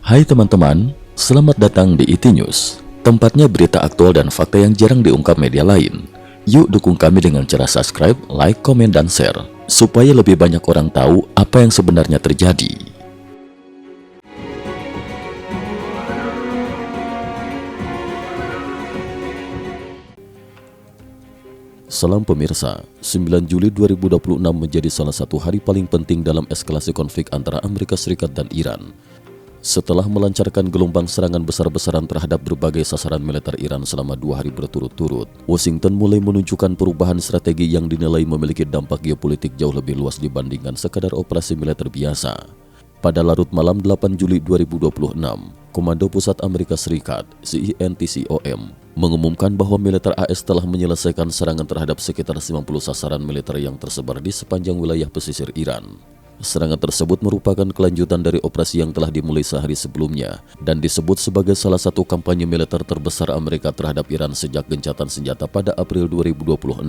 Hai teman-teman, selamat datang di IT News, tempatnya berita aktual dan fakta yang jarang diungkap media lain. Yuk dukung kami dengan cara subscribe, like, komen, dan share, supaya lebih banyak orang tahu apa yang sebenarnya terjadi. Salam pemirsa, 9 Juli 2026 menjadi salah satu hari paling penting dalam eskalasi konflik antara Amerika Serikat dan Iran. Setelah melancarkan gelombang serangan besar-besaran terhadap berbagai sasaran militer Iran selama 2 hari berturut-turut, Washington mulai menunjukkan perubahan strategi yang dinilai memiliki dampak geopolitik jauh lebih luas dibandingkan sekadar operasi militer biasa. Pada larut malam 8 Juli 2026, Komando Pusat Amerika Serikat (CENTCOM) mengumumkan bahwa militer AS telah menyelesaikan serangan terhadap sekitar 90 sasaran militer yang tersebar di sepanjang wilayah pesisir Iran. Serangan tersebut merupakan kelanjutan dari operasi yang telah dimulai sehari sebelumnya dan disebut sebagai salah satu kampanye militer terbesar Amerika terhadap Iran sejak gencatan senjata pada April 2026.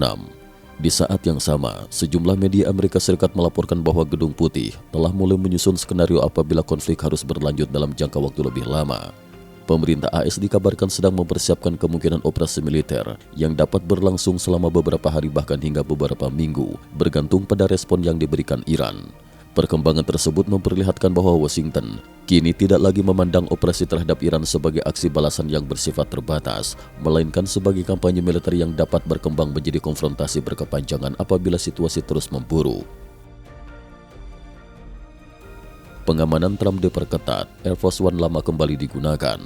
Di saat yang sama, sejumlah media Amerika Serikat melaporkan bahwa Gedung Putih telah mulai menyusun skenario apabila konflik harus berlanjut dalam jangka waktu lebih lama. Pemerintah AS dikabarkan sedang mempersiapkan kemungkinan operasi militer yang dapat berlangsung selama beberapa hari bahkan hingga beberapa minggu, bergantung pada respon yang diberikan Iran. Perkembangan tersebut memperlihatkan bahwa Washington kini tidak lagi memandang operasi terhadap Iran sebagai aksi balasan yang bersifat terbatas, melainkan sebagai kampanye militer yang dapat berkembang menjadi konfrontasi berkepanjangan apabila situasi terus memburuk. Pengamanan Trump diperketat, Air Force One lama kembali digunakan.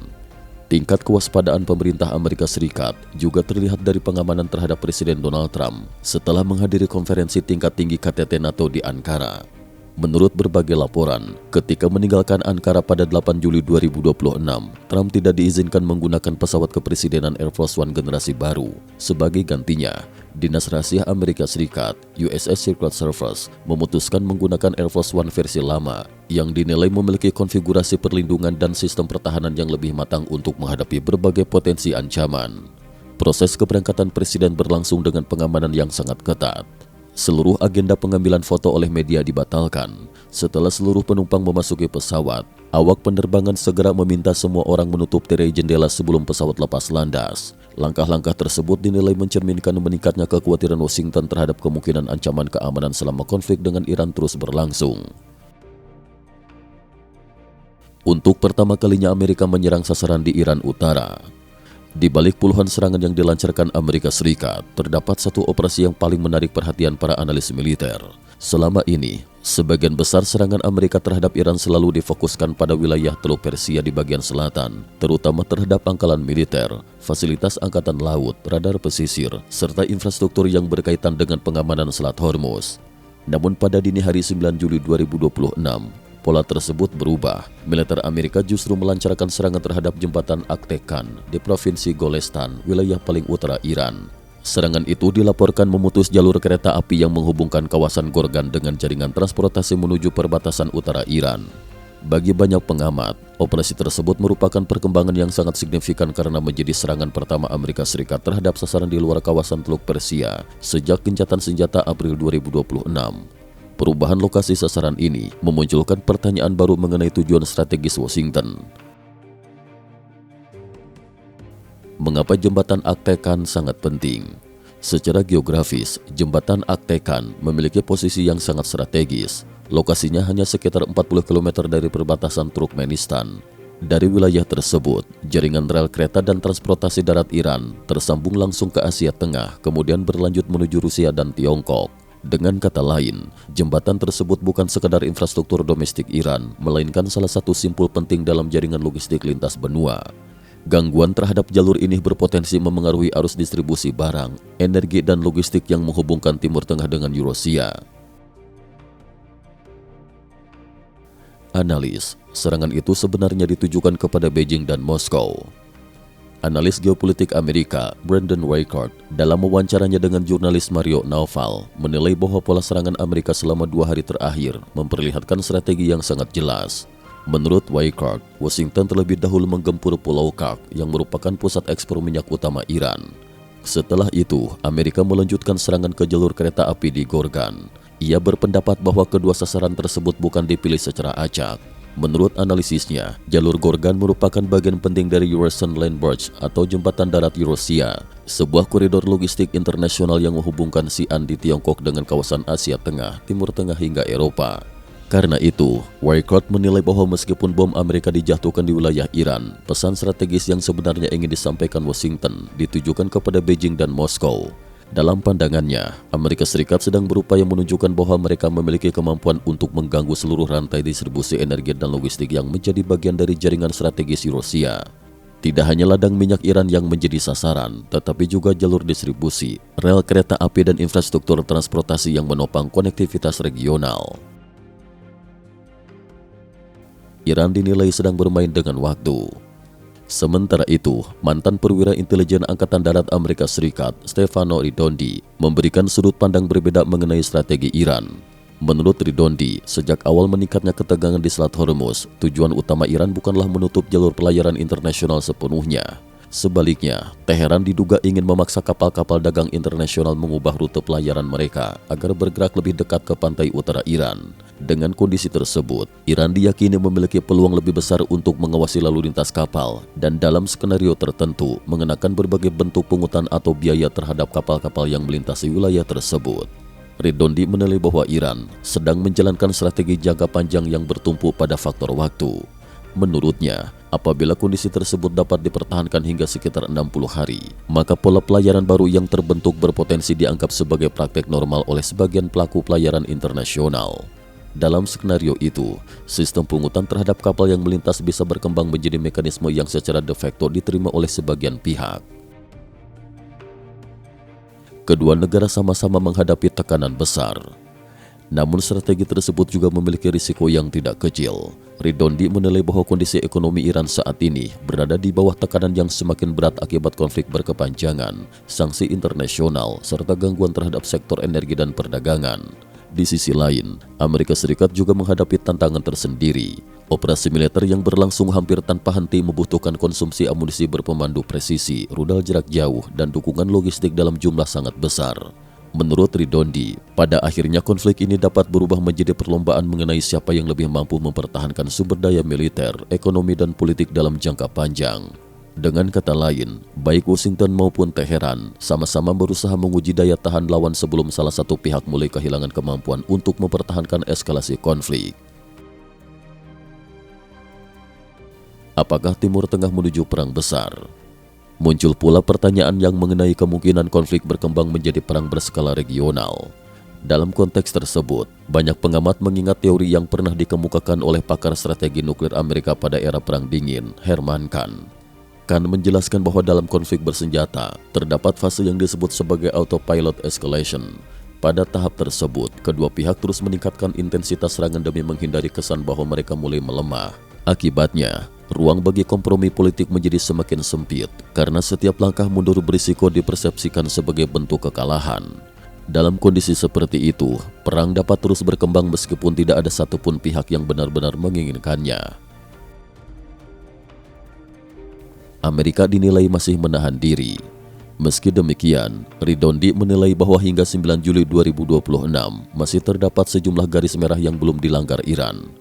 Tingkat kewaspadaan pemerintah Amerika Serikat juga terlihat dari pengamanan terhadap Presiden Donald Trump setelah menghadiri konferensi tingkat tinggi KTT NATO di Ankara. Menurut berbagai laporan, ketika meninggalkan Ankara pada 8 Juli 2026, Trump tidak diizinkan menggunakan pesawat kepresidenan Air Force One generasi baru. Sebagai gantinya, Dinas Rahasia Amerika Serikat (USS Secret Service) memutuskan menggunakan Air Force One versi lama yang dinilai memiliki konfigurasi perlindungan dan sistem pertahanan yang lebih matang untuk menghadapi berbagai potensi ancaman. Proses keberangkatan presiden berlangsung dengan pengamanan yang sangat ketat. Seluruh agenda pengambilan foto oleh media dibatalkan. Setelah seluruh penumpang memasuki pesawat, awak penerbangan segera meminta semua orang menutup tirai jendela sebelum pesawat lepas landas. Langkah-langkah tersebut dinilai mencerminkan meningkatnya kekhawatiran Washington terhadap kemungkinan ancaman keamanan selama konflik dengan Iran terus berlangsung. Untuk pertama kalinya Amerika menyerang sasaran di Iran Utara. Di balik puluhan serangan yang dilancarkan Amerika Serikat, terdapat satu operasi yang paling menarik perhatian para analis militer. Selama ini, sebagian besar serangan Amerika terhadap Iran selalu difokuskan pada wilayah Teluk Persia di bagian selatan, terutama terhadap pangkalan militer, fasilitas angkatan laut, radar pesisir, serta infrastruktur yang berkaitan dengan pengamanan Selat Hormuz. Namun pada dini hari 9 Juli 2026, pola tersebut berubah. Militer Amerika justru melancarkan serangan terhadap jembatan Aktekan di Provinsi Golestan, wilayah paling utara Iran. Serangan itu dilaporkan memutus jalur kereta api yang menghubungkan kawasan Gorgan dengan jaringan transportasi menuju perbatasan utara Iran. Bagi banyak pengamat, operasi tersebut merupakan perkembangan yang sangat signifikan karena menjadi serangan pertama Amerika Serikat terhadap sasaran di luar kawasan Teluk Persia sejak gencatan senjata April 2026. Perubahan lokasi sasaran ini memunculkan pertanyaan baru mengenai tujuan strategis Washington. Mengapa jembatan Aktekan sangat penting? Secara geografis, jembatan Aktekan memiliki posisi yang sangat strategis. Lokasinya hanya sekitar 40 km dari perbatasan Turkmenistan. Dari wilayah tersebut, jaringan rel kereta dan transportasi darat Iran tersambung langsung ke Asia Tengah, kemudian berlanjut menuju Rusia dan Tiongkok. Dengan kata lain, jembatan tersebut bukan sekadar infrastruktur domestik Iran, melainkan salah satu simpul penting dalam jaringan logistik lintas benua. Gangguan terhadap jalur ini berpotensi memengaruhi arus distribusi barang, energi dan logistik yang menghubungkan Timur Tengah dengan Eurasia. Analis, serangan itu sebenarnya ditujukan kepada Beijing dan Moskow. Analis geopolitik Amerika, Brandon Weichert, dalam wawancaranya dengan jurnalis Mario Naufal, menilai bahwa pola serangan Amerika selama 2 hari terakhir memperlihatkan strategi yang sangat jelas. Menurut Weichert, Washington terlebih dahulu menggempur Pulau Kark yang merupakan pusat ekspor minyak utama Iran. Setelah itu, Amerika melanjutkan serangan ke jalur kereta api di Gorgan. Ia berpendapat bahwa kedua sasaran tersebut bukan dipilih secara acak. Menurut analisisnya, jalur Gorgan merupakan bagian penting dari Eurasian Land Bridge atau Jembatan Darat Eurasia, sebuah koridor logistik internasional yang menghubungkan Xi'an di Tiongkok dengan kawasan Asia Tengah, Timur Tengah hingga Eropa. Karena itu, Weichert menilai bahwa meskipun bom Amerika dijatuhkan di wilayah Iran, pesan strategis yang sebenarnya ingin disampaikan Washington ditujukan kepada Beijing dan Moskow. Dalam pandangannya, Amerika Serikat sedang berupaya menunjukkan bahwa mereka memiliki kemampuan untuk mengganggu seluruh rantai distribusi energi dan logistik yang menjadi bagian dari jaringan strategis Eurasia. Tidak hanya ladang minyak Iran yang menjadi sasaran, tetapi juga jalur distribusi, rel kereta api dan infrastruktur transportasi yang menopang konektivitas regional. Iran dinilai sedang bermain dengan waktu. Sementara itu, mantan perwira intelijen Angkatan Darat Amerika Serikat, Stefano Ridondi, memberikan sudut pandang berbeda mengenai strategi Iran. Menurut Ridondi, sejak awal meningkatnya ketegangan di Selat Hormuz, tujuan utama Iran bukanlah menutup jalur pelayaran internasional sepenuhnya. Sebaliknya, Teheran diduga ingin memaksa kapal-kapal dagang internasional mengubah rute pelayaran mereka agar bergerak lebih dekat ke pantai utara Iran. Dengan kondisi tersebut, Iran diyakini memiliki peluang lebih besar untuk mengawasi lalu lintas kapal dan dalam skenario tertentu mengenakan berbagai bentuk pungutan atau biaya terhadap kapal-kapal yang melintasi wilayah tersebut. Ridondi menilai bahwa Iran sedang menjalankan strategi jangka panjang yang bertumpu pada faktor waktu. Menurutnya, apabila kondisi tersebut dapat dipertahankan hingga sekitar 60 hari, maka pola pelayaran baru yang terbentuk berpotensi dianggap sebagai praktek normal oleh sebagian pelaku pelayaran internasional. Dalam skenario itu, sistem pungutan terhadap kapal yang melintas bisa berkembang menjadi mekanisme yang secara de facto diterima oleh sebagian pihak. Kedua negara sama-sama menghadapi tekanan besar. Namun strategi tersebut juga memiliki risiko yang tidak kecil. Ridondi menilai bahwa kondisi ekonomi Iran saat ini berada di bawah tekanan yang semakin berat akibat konflik berkepanjangan, sanksi internasional, serta gangguan terhadap sektor energi dan perdagangan. Di sisi lain, Amerika Serikat juga menghadapi tantangan tersendiri. Operasi militer yang berlangsung hampir tanpa henti membutuhkan konsumsi amunisi berpemandu presisi, rudal jarak jauh, dan dukungan logistik dalam jumlah sangat besar. Menurut Ridondi, pada akhirnya konflik ini dapat berubah menjadi perlombaan mengenai siapa yang lebih mampu mempertahankan sumber daya militer, ekonomi, dan politik dalam jangka panjang. Dengan kata lain, baik Washington maupun Teheran sama-sama berusaha menguji daya tahan lawan sebelum salah satu pihak mulai kehilangan kemampuan untuk mempertahankan eskalasi konflik. Apakah Timur Tengah menuju perang besar? Muncul pula pertanyaan yang mengenai kemungkinan konflik berkembang menjadi perang berskala regional. Dalam konteks tersebut, banyak pengamat mengingat teori yang pernah dikemukakan oleh pakar strategi nuklir Amerika pada era Perang Dingin, Herman Kahn. Kahn menjelaskan bahwa dalam konflik bersenjata, terdapat fase yang disebut sebagai autopilot escalation. Pada tahap tersebut, kedua pihak terus meningkatkan intensitas serangan demi menghindari kesan bahwa mereka mulai melemah. Akibatnya, ruang bagi kompromi politik menjadi semakin sempit karena setiap langkah mundur berisiko dipersepsikan sebagai bentuk kekalahan. Dalam kondisi seperti itu, perang dapat terus berkembang meskipun tidak ada satupun pihak yang benar-benar menginginkannya. Amerika dinilai masih menahan diri. Meski demikian, Ridondi menilai bahwa hingga 9 Juli 2026 masih terdapat sejumlah garis merah yang belum dilanggar Iran.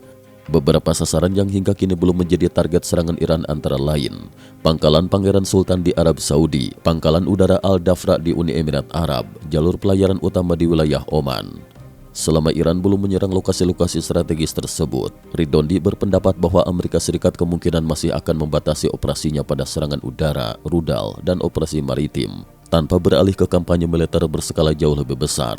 Beberapa sasaran yang hingga kini belum menjadi target serangan Iran antara lain Pangkalan Pangeran Sultan di Arab Saudi, Pangkalan Udara Al-Dafra di Uni Emirat Arab, jalur pelayaran utama di wilayah Oman. Selama Iran belum menyerang lokasi-lokasi strategis tersebut, Ridondi berpendapat bahwa Amerika Serikat kemungkinan masih akan membatasi operasinya pada serangan udara, rudal, dan operasi maritim, tanpa beralih ke kampanye militer berskala jauh lebih besar.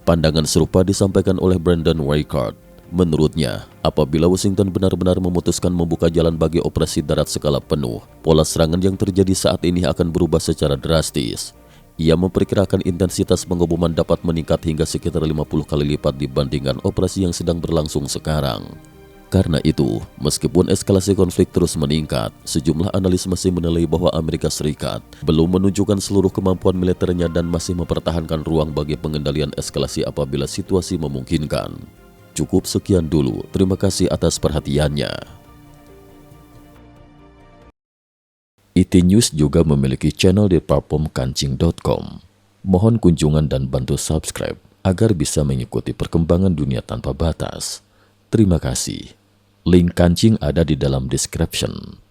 Pandangan serupa disampaikan oleh Brandon Weichert. Menurutnya, apabila Washington benar-benar memutuskan membuka jalan bagi operasi darat skala penuh, pola serangan yang terjadi saat ini akan berubah secara drastis. Ia memperkirakan intensitas pengeboman dapat meningkat hingga sekitar 50 kali lipat dibandingkan operasi yang sedang berlangsung sekarang. Karena itu, meskipun eskalasi konflik terus meningkat, sejumlah analis masih menilai bahwa Amerika Serikat belum menunjukkan seluruh kemampuan militernya dan masih mempertahankan ruang bagi pengendalian eskalasi apabila situasi memungkinkan. Cukup sekian dulu, terima kasih atas perhatiannya. IT News juga memiliki channel di platform kancing.com. Mohon kunjungan dan bantu subscribe agar bisa mengikuti perkembangan dunia tanpa batas. Terima kasih. Link kancing ada di dalam description.